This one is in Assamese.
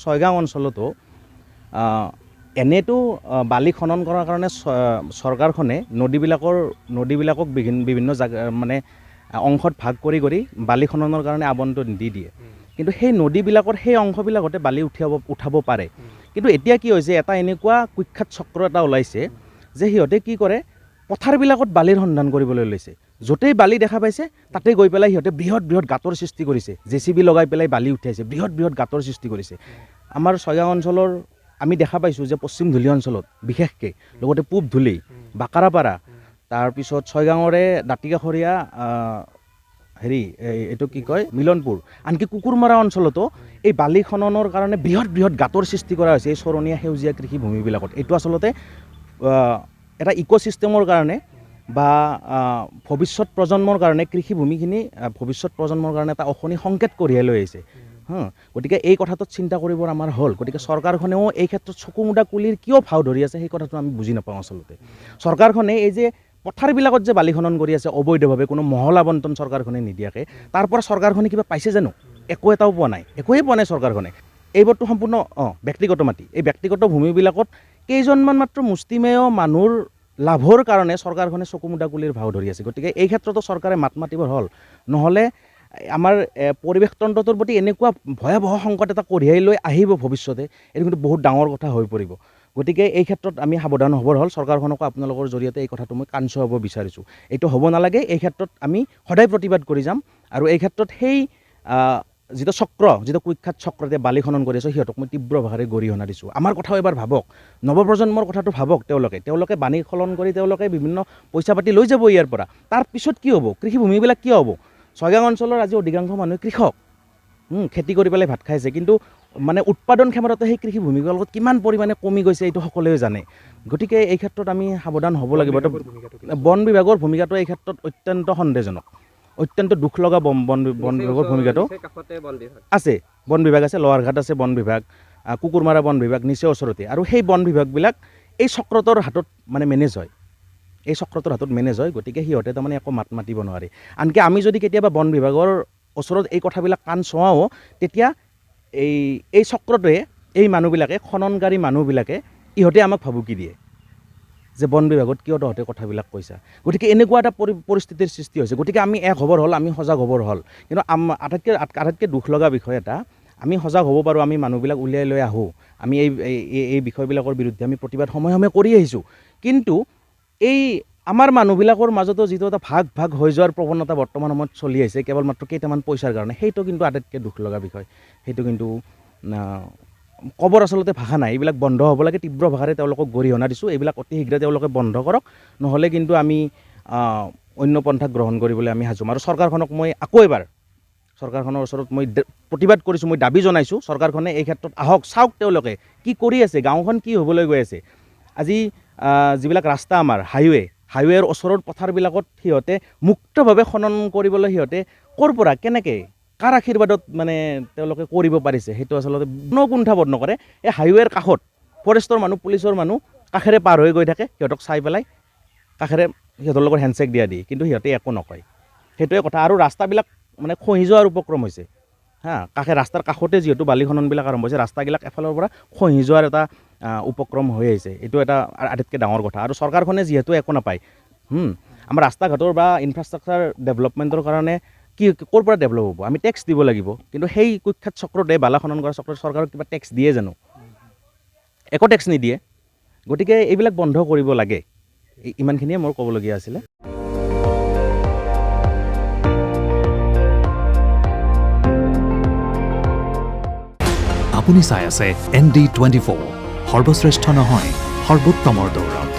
ছয়গাঁও অঞ্চলতো এনেতো বালি খনন কৰাৰ কাৰণে চৰকাৰখনে নদীবিলাকক বিভিন্ন জাগা মানে অংশত ভাগ কৰি বালি খননৰ কাৰণে আবণ্টন দি দিয়ে। কিন্তু সেই নদীবিলাকৰ সেই অংশবিলাকতে বালি উঠাব পাৰে। কিন্তু এতিয়া কি হৈছে, এটা এনেকুৱা কুখ্যাত চক্ৰ এটা ওলাইছে যে সিহঁতে কি কৰে, পথাৰবিলাকত বালিৰ সন্ধান কৰিবলৈ লৈছে। য'তেই বালি দেখা পাইছে তাতে গৈ পেলাই সিহঁতে বৃহৎ গাঁতৰ সৃষ্টি কৰিছে। JCB লগাই পেলাই বালি উঠাইছে, বৃহৎ গাঁতৰ সৃষ্টি কৰিছে। আমাৰ ছয়গাঁও অঞ্চলৰ আমি দেখা পাইছোঁ যে পশ্চিম ধুলি অঞ্চলত বিশেষকৈ, লগতে পূব ধুলি, বাকাৰাপাৰা, তাৰপিছত ছয়গাঁৱৰে দাঁতিকাষৰীয়া এইটো কি কয় মিলনপুৰ, আনকি কুকুৰমাৰা অঞ্চলতো এই বালি খননৰ কাৰণে বৃহৎ গাঁতৰ সৃষ্টি কৰা হৈছে এই চৰণীয়া সেউজীয়া কৃষিভূমিবিলাকত। এইটো আচলতে এটা ইক'চিষ্টেমৰ কাৰণে বা ভৱিষ্যত প্ৰজন্মৰ কাৰণে কৃষিভূমিখিনি ভৱিষ্যত প্ৰজন্মৰ কাৰণে এটা অশনি সংকেত কঢ়িয়াই লৈ আহিছে। গতিকে এই কথাটোত চিন্তা কৰিবৰ আমাৰ হ'ল। গতিকে চৰকাৰখনেও এই ক্ষেত্ৰত চকুমুদা কুলিৰ কিয় ভাও ধৰি আছে সেই কথাটো আমি বুজি নাপাওঁ। আচলতে চৰকাৰখনে এই যে পথাৰবিলাকত যে বালি খনন কৰি আছে অবৈধভাৱে, কোনো মহল আবণ্টন চৰকাৰখনে নিদিয়াকৈ, তাৰ পৰা চৰকাৰখনে কিবা পাইছে জানো? একো এটাও পোৱা নাই, একোৱেই পোৱা নাই চৰকাৰখনে। এইবোৰতো সম্পূৰ্ণ ব্যক্তিগত মাটি। এই ব্যক্তিগত ভূমিবিলাকত কেইজনমান মাত্ৰ মুষ্টিমেয় মানুহৰ লাভৰ কাৰণে চৰকাৰখনে চকুমুদা কুলিৰ ভাও ধৰি আছে। গতিকে এই ক্ষেত্ৰতো চৰকাৰে মাত মাতিবৰ হ'ল, নহ'লে আমাৰ পৰিৱেশ তন্ত্ৰটোৰ প্ৰতি এনেকুৱা ভয়াৱহ সংকট এটা কঢ়িয়াই লৈ আহিব ভৱিষ্যতে, এইটো কিন্তু বহুত ডাঙৰ কথা হৈ পৰিব। গতিকে এই ক্ষেত্ৰত আমি সাৱধান হ'বৰ হ'ল। চৰকাৰখনকো আপোনালোকৰ জৰিয়তে এই কথাটো মই কাঞ্চ হ'ব বিচাৰিছোঁ। এইটো হ'ব নালাগে। এই ক্ষেত্ৰত আমি সদায় প্ৰতিবাদ কৰি যাম। আৰু এই ক্ষেত্ৰত সেই যিটো কুখ্যাত চক্ৰতে বালি খনন কৰি আছে সিহঁতক মই তীব্ৰ ভাষাৰে গৰিহণা দিছোঁ। আমাৰ কথাও এবাৰ ভাবক, নৱপ্ৰজন্মৰ কথাটো ভাবক। তেওঁলোকে বালি খনন কৰি তেওঁলোকে বিভিন্ন পইচা পাতি লৈ যাব ইয়াৰ পৰা। তাৰ পিছত কি হ'ব? কৃষিভূমিবিলাক কিয় হ'ব? ছয়গাঁও অঞ্চলৰ আজি অধিকাংশ মানুহে কৃষক, খেতি কৰি পেলাই ভাত খাইছে, কিন্তু মানে উৎপাদন ক্ষমতাটো সেই কৃষিভূমিবিলাকত কিমান পৰিমাণে কমি গৈছে এইটো সকলোৱে জানে। গতিকে এই ক্ষেত্ৰত আমি সাৱধান হ'ব লাগিব। বন বিভাগৰ ভূমিকাটো এই ক্ষেত্ৰত অত্যন্ত সন্দেহজনক, অত্যন্ত দুখ লগা। বন বিভাগৰ ভূমিকাটো আছে, বন বিভাগ আছে, লোৱাৰঘাট আছে বন বিভাগ, কুকুৰমাৰা বন বিভাগ নিচেই ওচৰতে। আৰু সেই বন বিভাগবিলাক এই চক্ৰটোৰ হাতত মানে মেনেজ হয়, গতিকে সিহঁতে তাৰমানে একো মাত মাতিব নোৱাৰে। আনকি আমি যদি কেতিয়াবা বন বিভাগৰ ওচৰত এই কথাবিলাক কাণ চোৱাওঁ, তেতিয়া এই চক্ৰটোৱে, এই মানুহবিলাকে, খননকাৰী মানুহবিলাকে ইহঁতে আমাক ভাবুকি দিয়ে যে বন বিভাগত কিয় তহঁতে কথাবিলাক কৈছা। গতিকে এনেকুৱা এটা পৰিস্থিতিৰ সৃষ্টি হৈছে। গতিকে আমি এক হ'বৰ হ'ল, আমি সজাগ হ'বৰ হ'ল। কিন্তু আটাইতকৈ দুখ লগা বিষয় এটা, আমি সজাগ হ'ব পাৰোঁ, আমি মানুহবিলাক উলিয়াই লৈ আহোঁ, আমি এই বিষয়বিলাকৰ বিৰুদ্ধে আমি প্ৰতিবাদ সময়ে কৰি আহিছোঁ। কিন্তু এই আমাৰ মানুহবিলাকৰ মাজতো যিটো এটা ভাগ হৈ যোৱাৰ প্ৰৱণতা বৰ্তমান সময়ত চলি আহিছে কেৱল মাত্ৰ কেইটামান পইচাৰ কাৰণে, সেইটো কিন্তু আটাইতকৈ দুখ লগা বিষয়। সেইটো কিন্তু ক'বৰ আচলতে ভাষা নাই। এইবিলাক বন্ধ হ'ব লাগে। তীব্ৰ ভাষাৰে তেওঁলোকক গৰিহণা দিছোঁ। এইবিলাক অতি শীঘ্ৰে তেওঁলোকে বন্ধ কৰক, নহ'লে কিন্তু আমি অন্য পন্থা গ্ৰহণ কৰিবলৈ আমি সাজু। আৰু চৰকাৰখনক মই আকৌ এবাৰ চৰকাৰখনৰ ওচৰত মই প্ৰতিবাদ কৰিছোঁ, মই দাবী জনাইছোঁ, চৰকাৰখনে এই ক্ষেত্ৰত আহক, চাওক তেওঁলোকে কি কৰি আছে, গাঁওখন কি হ'বলৈ গৈ আছে। আজি যিবিলাক ৰাস্তা আমাৰ হাইৱেৰ ওচৰৰ পথাৰবিলাকত সিহঁতে মুক্তভাৱে খনন কৰিবলৈ সিহঁতে ক'ৰ পৰা, কেনেকৈ, কাৰ আশীৰ্বাদত মানে তেওঁলোকে কৰিব পাৰিছে, সেইটো আচলতে কোনো কুণ্ঠাবোধ নকৰে। এই হাইৱেৰ কাষত ফৰেষ্টৰ মানুহ, পুলিচৰ মানুহ কাষেৰে পাৰ হৈ গৈ থাকে, সিহঁতক চাই পেলাই কাষেৰে সিহঁতৰ লগত হেণ্ডশ্বেক দিয়ে, কিন্তু সিহঁতে একো নকয়। সেইটোৱে কথা। আৰু ৰাস্তাবিলাক মানে খহি যোৱাৰ উপক্ৰম হৈছে। ৰাস্তাৰ কাষতে যিহেতু বালি খননবিলাক আৰম্ভ হৈছে, ৰাস্তাবিলাক এফালৰ পৰা খহি যোৱাৰ এটা উপক্ৰম হৈ আহিছে। এইটো এটা আটাইতকৈ ডাঙৰ কথা। আৰু চৰকাৰখনে যিহেতু একো নাপায়, আমাৰ ৰাস্তা ঘাটৰ বা ইনফ্ৰাষ্ট্ৰাকচাৰ ডেভেলপমেণ্টৰ কাৰণে ক'ৰ পৰা ডেভেলপ হ'ব? আমি টেক্স দিব লাগিব। কিন্তু সেই কুখ্যাত চক্ৰতে, বালা খনন কৰা চক্ৰতে চৰকাৰক কিবা টেক্স দিয়ে জানো? একো টেক্স নিদিয়ে। গতিকে এইবিলাক বন্ধ কৰিব লাগে। ইমানখিনিয়ে মোৰ ক'বলগীয়া আছিলে। আপুনি চাই আছে ND24, সৰ্বশ্ৰেষ্ঠ নহয়, সৰ্বোত্তমৰ দৌৰ।